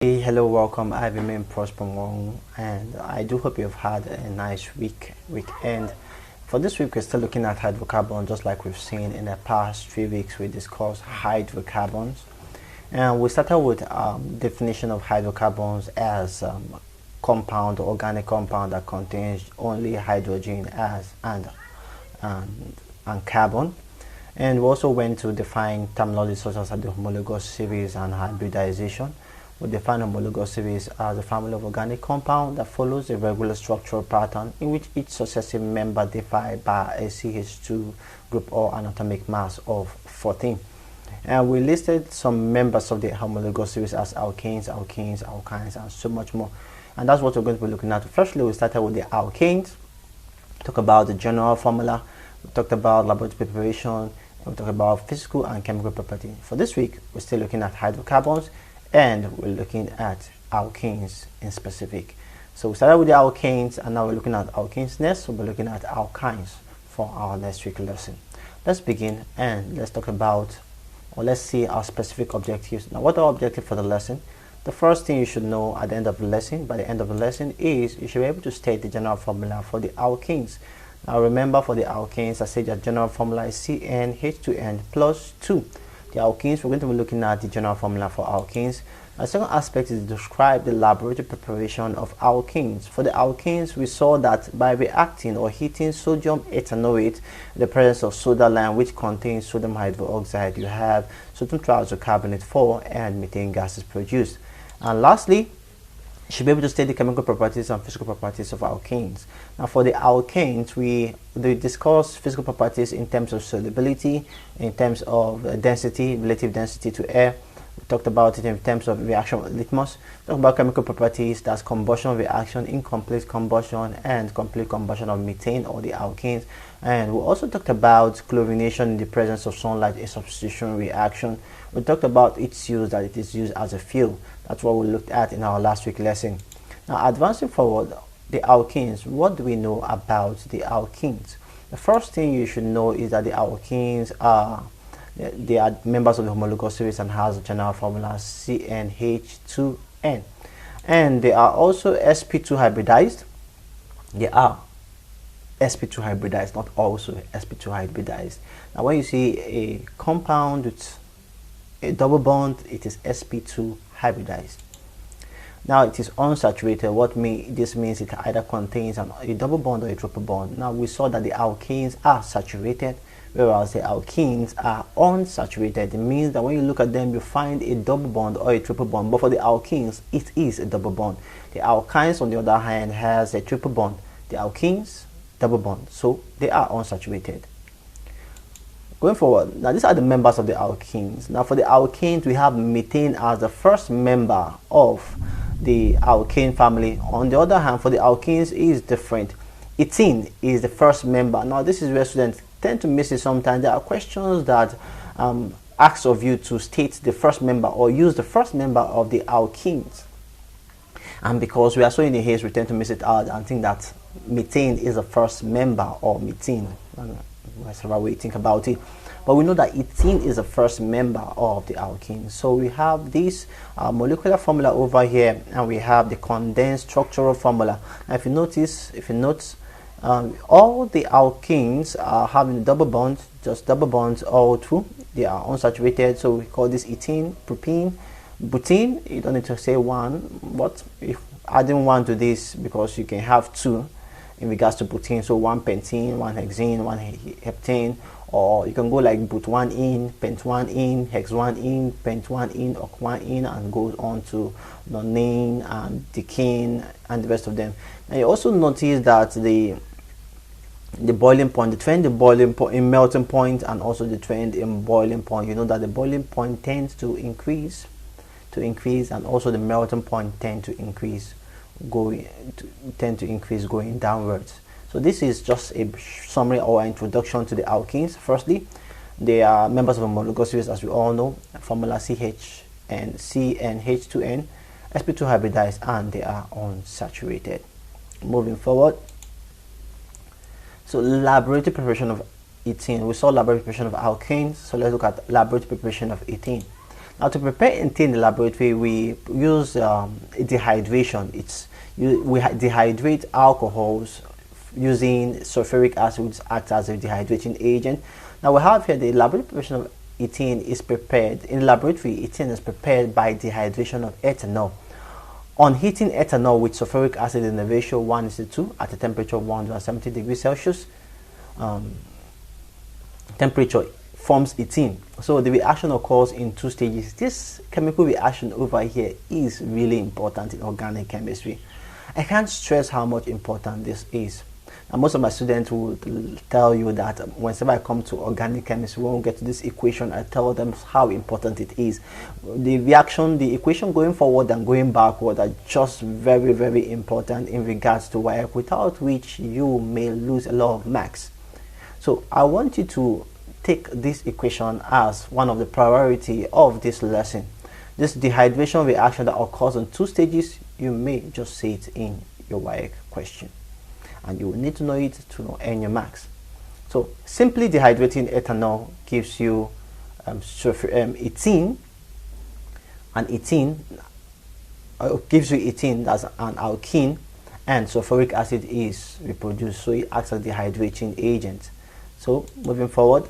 Hey, hello, welcome. I remain Prosper Wong, and I do hope you've had a nice weekend. For this week, we're still looking at hydrocarbons, just like we've seen in the past 3 weeks. We discussed hydrocarbons, and we started with definition of hydrocarbons as compound, organic compound that contains only hydrogen as and carbon. And we also went to define terminology such as the homologous series and hybridization. We define homologous series as a family of organic compound that follows a regular structural pattern in which each successive member divided by a CH2 group or an atomic mass of 14. And we listed some members of the homologous series as alkanes, alkynes, and so much more. And that's what we're going to be looking at. Firstly, we started with the alkanes, talk about the general formula, we talked about laboratory preparation, and we talked about physical and chemical property. For this week, we're still looking at hydrocarbons, and we're looking at alkanes in specific. So we started with the alkanes, and now we're looking at alkanes. Next, we'll be looking at alkynes for our next week lesson. Let's begin and let's talk about, or let's see our specific objectives. Now, what are our objectives for the lesson? The first thing you should know at the end of the lesson, by the end of the lesson, is you should be able to state the general formula for the alkanes. Now, remember, for the alkanes, I said the general formula is CnH2n plus 2. The alkenes, we're going to be looking at the general formula for alkenes. The second aspect is to describe the laboratory preparation of alkenes. For the alkenes, we saw that by reacting or heating sodium ethanoate in the presence of soda lime, which contains sodium hydroxide, you have sodium triisobicarbonate 4 and methane gas is produced. And lastly, you should be able to state the chemical properties and physical properties of alkanes. Now, for the alkanes, we discuss physical properties in terms of solubility, in terms of density, relative density to air. We talked about it in terms of reaction with litmus. We talked about chemical properties, that's combustion reaction, incomplete combustion, and complete combustion of methane or the alkanes. And we also talked about chlorination in the presence of sunlight, a substitution reaction. We talked about its use, that it is used as a fuel. That's what we looked at in our last week lesson. Now, advancing forward, the alkenes, what do we know about the alkenes? The first thing you should know is that the alkenes they are members of the homologous series and has a general formula CnH2n. And they are also sp2 hybridized. They are sp2 hybridized, not also sp2 hybridized. Now, when you see a compound with a double bond, it is sp2 hybridized. Now, it is unsaturated. What this means, it either contains a double bond or a triple bond. Now, we saw that the alkanes are saturated, whereas the alkenes are unsaturated. It means that when you look at them, you find a double bond or a triple bond. But for the alkenes, it is a double bond. The alkynes, on the other hand, has a triple bond. The alkenes, double bond. So they are unsaturated. Going forward, now these are the members of the alkenes. Now, for the alkenes, we have methane as the first member of the alkane family. On the other hand, for the alkenes, it is different. Ethene is the first member. Now, this is where students tend to miss it sometimes. There are questions that ask of you to state the first member or use the first member of the alkenes. And because we are so in the haze, we tend to miss it out and think that methane is the first member or methane. Whatever way you think about it, but we know that ethene is the first member of the alkene. So we have this molecular formula over here, and we have the condensed structural formula. Now, if you note, all the alkenes are having double bonds, just double bonds all through. They are unsaturated, so we call this ethene, propene, butene. You don't need to say one, but if adding one to this, because you can have two in regards to butene, so one pentene, one hexene, one heptane, or you can go like but 1 in, pent 1 in, hex 1 in, pent 1 in, oct 1 in, and goes on to nonane and decane and the rest of them. And you also notice that the boiling point, the trend in boiling point, in melting point, and also the trend in boiling point, you know that the boiling point tends to increase, and also the melting point tend to increase going downwards. So this is just a summary or introduction to the alkenes. Firstly, they are members of a homologous series, as we all know, formula CH and CnH2n, sp2 hybridized, and they are unsaturated. Moving forward, so laboratory preparation of ethene. We saw laboratory preparation of alkanes, so let's look at laboratory preparation of ethene. Now, to prepare ethane in the laboratory, we use dehydration. We dehydrate alcohols using sulfuric acid, which acts as a dehydrating agent. Now, we have here the laboratory preparation of ethane is prepared. In the laboratory, ethane is prepared by dehydration of ethanol. On heating ethanol with sulfuric acid in the ratio 1:2 at a temperature of 170 degrees Celsius, temperature forms ethene. So the reaction occurs in 2 stages. This chemical reaction over here is really important in organic chemistry. I can't stress how much important this is. And most of my students will tell you that whenever I come to organic chemistry, when we get to this equation, I tell them how important it is. The reaction, the equation going forward and going backward are just very, very important in regards to work, without which you may lose a lot of marks. So I want you to take this equation as one of the priority of this lesson. This dehydration reaction that occurs in 2 stages, you may just say it in your work question, and you will need to know it to earn your marks. So simply dehydrating ethanol gives you ethene, and ethene gives you ethene, that's an alkene, and sulfuric acid is reproduced, so it acts as a dehydrating agent. So moving forward,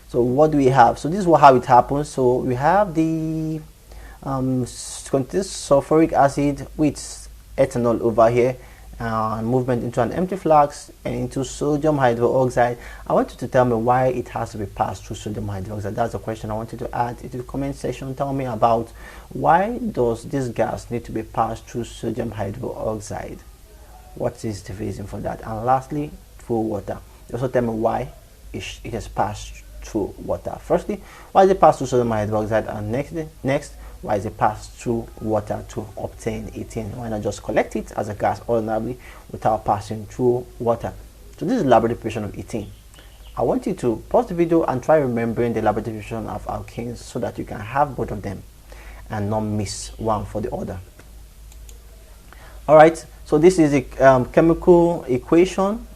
so what do we have? So this is how it happens. So we have the sulfuric acid with ethanol over here, movement into an empty flask and into sodium hydroxide. I want you to tell me why it has to be passed through sodium hydroxide. That's the question I want you to add into the comment section. Tell me about why does this gas need to be passed through sodium hydroxide? What is the reason for that? And lastly, through water. Also tell me why it is passed through water. Firstly, why is it passed through sodium hydroxide? And next, why is it passed through water to obtain ethane? Why not just collect it as a gas ordinarily without passing through water? So this is the laboratory preparation of ethane. I want you to pause the video and try remembering the laboratory preparation of alkanes so that you can have both of them and not miss one for the other. Alright, so this is a chemical equation,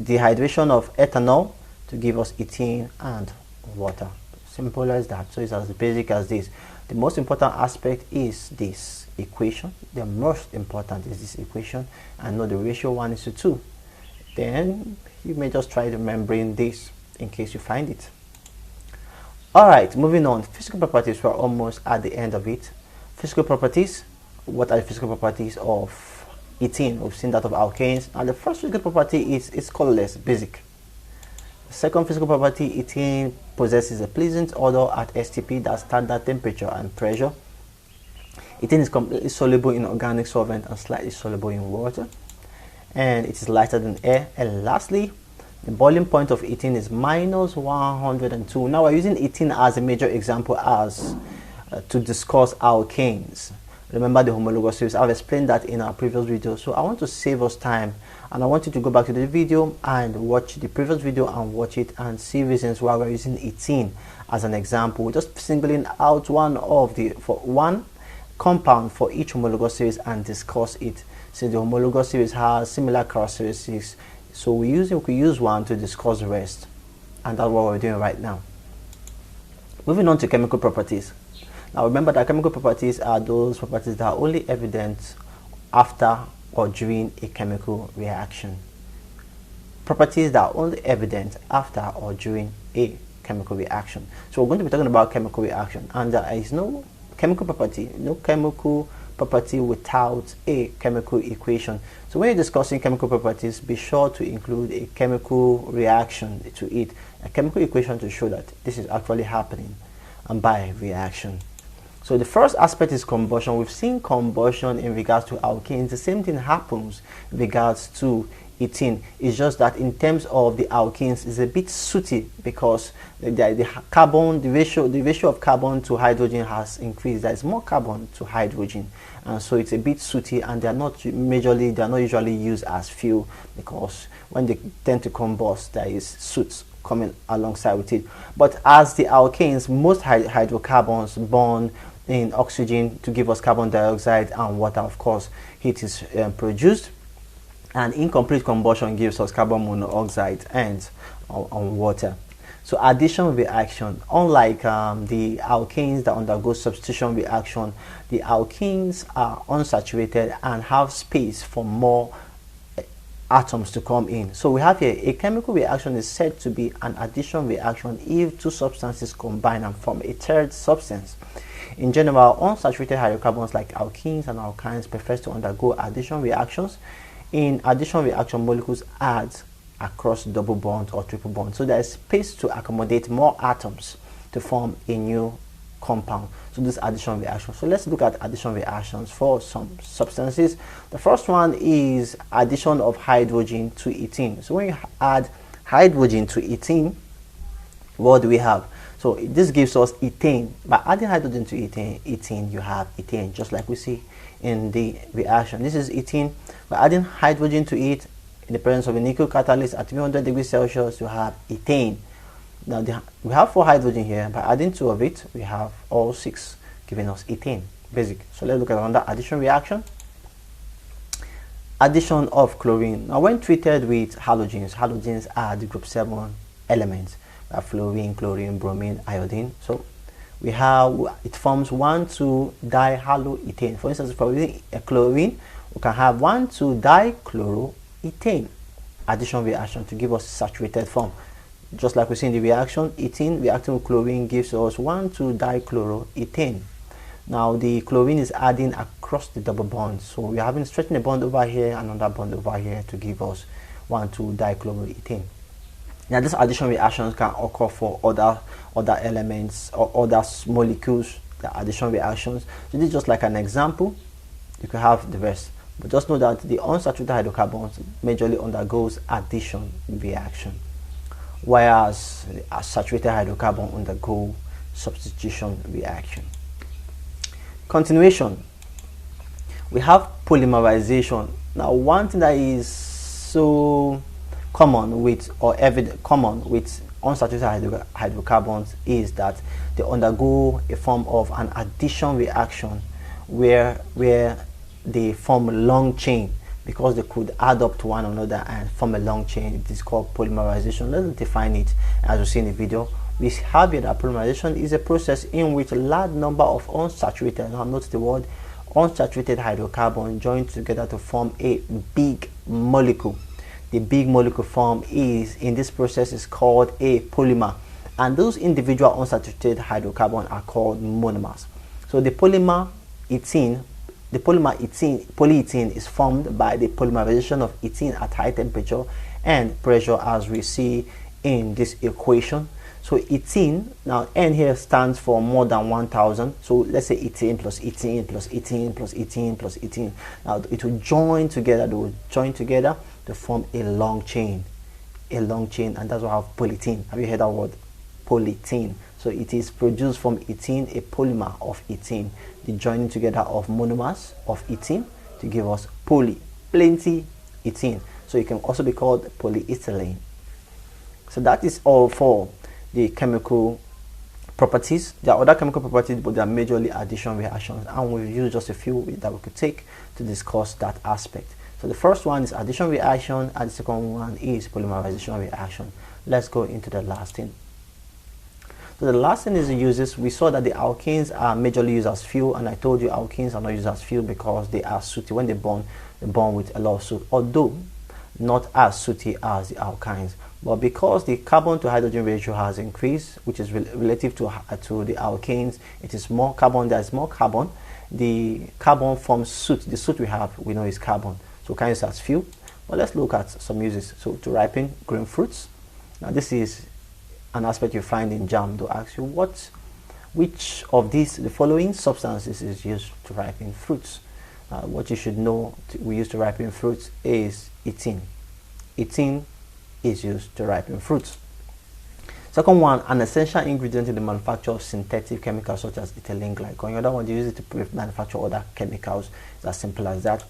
dehydration of ethanol to give us ethane and water. Simple as that. So it's as basic as this. The most important aspect is this equation. The most important is this equation, and know the ratio 1:2. Then you may just try remembering this in case you find it. Alright, moving on. Physical properties, we're almost at the end of it. Physical properties. What are the physical properties of ethane? We've seen that of alkanes. And the first physical property is it's colorless, basic. The second physical property, ethane possesses a pleasant odor at STP, that's standard temperature and pressure. Ethane is completely soluble in organic solvent and slightly soluble in water, and it is lighter than air. And lastly, the boiling point of ethane is -102. Now we're using ethane as a major example as to discuss alkanes. Remember the homologous series. I've explained that in our previous video, so I want to save us time and I want you to go back to the video and watch the previous video and watch it and see reasons why we're using ethane as an example. We're just singling out one compound for each homologous series and discuss it. So the homologous series has similar characteristics, so we could use one to discuss the rest, and that's what we're doing right now. Moving on to chemical properties. Now remember that chemical properties are those properties that are only evident after or during a chemical reaction. Properties that are only evident after or during a chemical reaction. So we're going to be talking about chemical reaction, and there is no chemical property without a chemical equation. So when you're discussing chemical properties, be sure to include a chemical reaction to it, a chemical equation to show that this is actually happening and by reaction. So the first aspect is combustion. We've seen combustion in regards to alkanes. The same thing happens in regards to ethane. It's just that in terms of the alkanes, it's a bit sooty because the ratio of carbon to hydrogen has increased. There is more carbon to hydrogen, and so it's a bit sooty, and they're not usually used as fuel because when they tend to combust, there is soot coming alongside with it. But as the alkanes, most hydrocarbons burn in oxygen to give us carbon dioxide and water. Of course, heat is produced, and incomplete combustion gives us carbon monoxide and on water. So addition reaction, unlike the alkanes that undergo substitution reaction, the alkenes are unsaturated and have space for more atoms to come in. So we have here a chemical reaction is said to be an addition reaction if two substances combine and form a third substance. In general, unsaturated hydrocarbons like alkenes and alkynes prefer to undergo addition reactions. In addition reaction, molecules add across double bonds or triple bonds, so there is space to accommodate more atoms to form a new compound. So this addition reaction. So let's look at addition reactions for some substances. The first one is addition of hydrogen to ethene. So when you add hydrogen to ethene, what do we have? So this gives us ethane. By adding hydrogen to ethene, you have ethane, just like we see in the reaction. This is ethene. By adding hydrogen to it, in the presence of a nickel catalyst at 300 degrees Celsius, you have ethane. Now we have 4 hydrogen here. By adding 2 of it, we have all 6, giving us ethane. Basic. So let's look at another addition reaction. Addition of chlorine. Now when treated with halogens are the group 7 elements. We have fluorine, chlorine, bromine, iodine. So we have, it forms 1,2-dihaloethane. For instance, for using a chlorine, we can have 1,2-dichloroethane. Addition reaction to give us saturated form. Just like we see in the reaction, ethene reacting with chlorine gives us 1,2-dichloroethane. Now the chlorine is adding across the double bonds. So we are having stretching a bond over here and another bond over here to give us 1,2-dichloroethane. Now these addition reactions can occur for other elements or other molecules, the addition reactions. So this is just like an example. You can have the rest. But just know that the unsaturated hydrocarbons majorly undergoes addition reaction, whereas the saturated hydrocarbon undergo substitution reaction. Continuation. We have polymerization. Now one thing that is so common with unsaturated hydrocarbons is that they undergo a form of an addition reaction where they form a long chain, because they could add up to one another and form a long chain. It is called polymerization. Let's define it as we see in the video. We have here that polymerization is a process in which a large number of unsaturated, now note the word unsaturated hydrocarbons join together to form a big molecule. The big molecule form in this process is called a polymer, and those individual unsaturated hydrocarbons are called monomers. So the polyethene is formed by the polymerization of ethene at high temperature and pressure, as we see in this equation. So ethene, now N here stands for more than 1000. So let's say ethene plus ethene plus ethene plus ethene plus ethene. Now it will join together. They will join together to form a long chain, and that's why I have polyethene. Have you heard that word? Polyethene. So it is produced from ethene, a polymer of ethene, the joining together of monomers of ethene to give us plenty ethene. So it can also be called polyethylene. So that is all for the chemical properties. There are other chemical properties, but they are majorly addition reactions, and we'll use just a few that we could take to discuss that aspect. So the first one is addition reaction, and the second one is polymerization reaction. Let's go into the last thing. So the last thing is the uses. We saw that the alkanes are majorly used as fuel, and I told you alkanes are not used as fuel because they are sooty. When they burn with a lot of soot, although not as sooty as the alkynes. But because the carbon to hydrogen ratio has increased, which is relative to the alkanes, it is more carbon. There is more carbon. The carbon forms soot. The soot we know is carbon. So can use as fuel. Well, let's look at some uses. So to ripen green fruits. Now this is an aspect you find in JAM. To ask you which of the following substances is used to ripen fruits. What you should know we use to ripen fruits is ethene. Ethene is used to ripen fruits. Second one, an essential ingredient in the manufacture of synthetic chemicals such as ethylene glycol. The other one, you use it to manufacture other chemicals. It's as simple as that.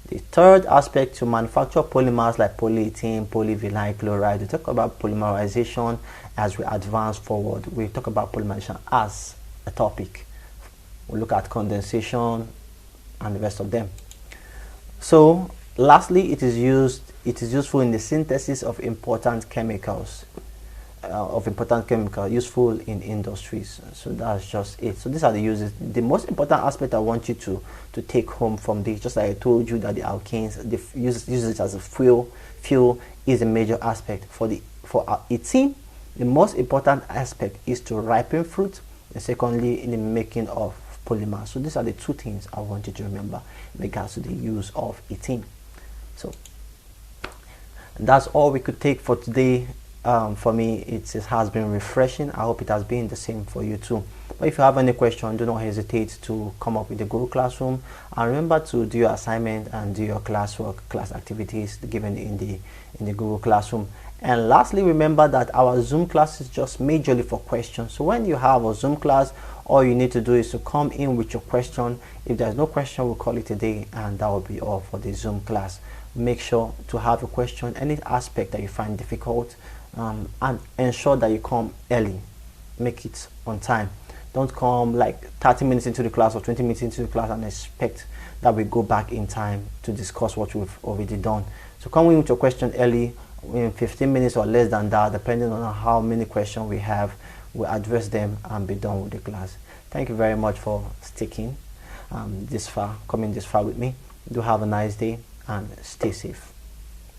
The third aspect, to manufacture polymers like polyethylene, polyvinyl chloride. We talk about polymerization as we advance forward. We talk about polymerization as a topic. We'll look at condensation and the rest of them. So lastly, it is useful in the synthesis of important chemicals. of important chemical useful in industries. So that's just it. So these are the uses. The most important aspect I want you to take home from this, just like I told you that the alkanes, the use it as a fuel is a major aspect. For eating, the most important aspect is to ripen fruit, and secondly in the making of polymer. So these are the two things I want you to remember in regards to the use of eating. So that's all we could take for today. For me, it has been refreshing. I hope it has been the same for you too. But if you have any question, do not hesitate to come up with the Google Classroom, and remember to do your assignment and do your classwork, class activities given in the Google Classroom. And lastly, remember that our Zoom class is just majorly for questions. So when you have a Zoom class, all you need to do is to come in with your question. If there's no question, we'll call it a day, and that will be all for the Zoom class. Make sure to have a question, any aspect that you find difficult, and ensure that you come early. Make it on time. Don't come like 30 minutes into the class or 20 minutes into the class and expect that we go back in time to discuss what we've already done. So come in with your question early, in 15 minutes or less than that, depending on how many questions we have. We'll address them and be done with the class. Thank you very much for sticking this far, coming this far with me. Do have a nice day and stay safe.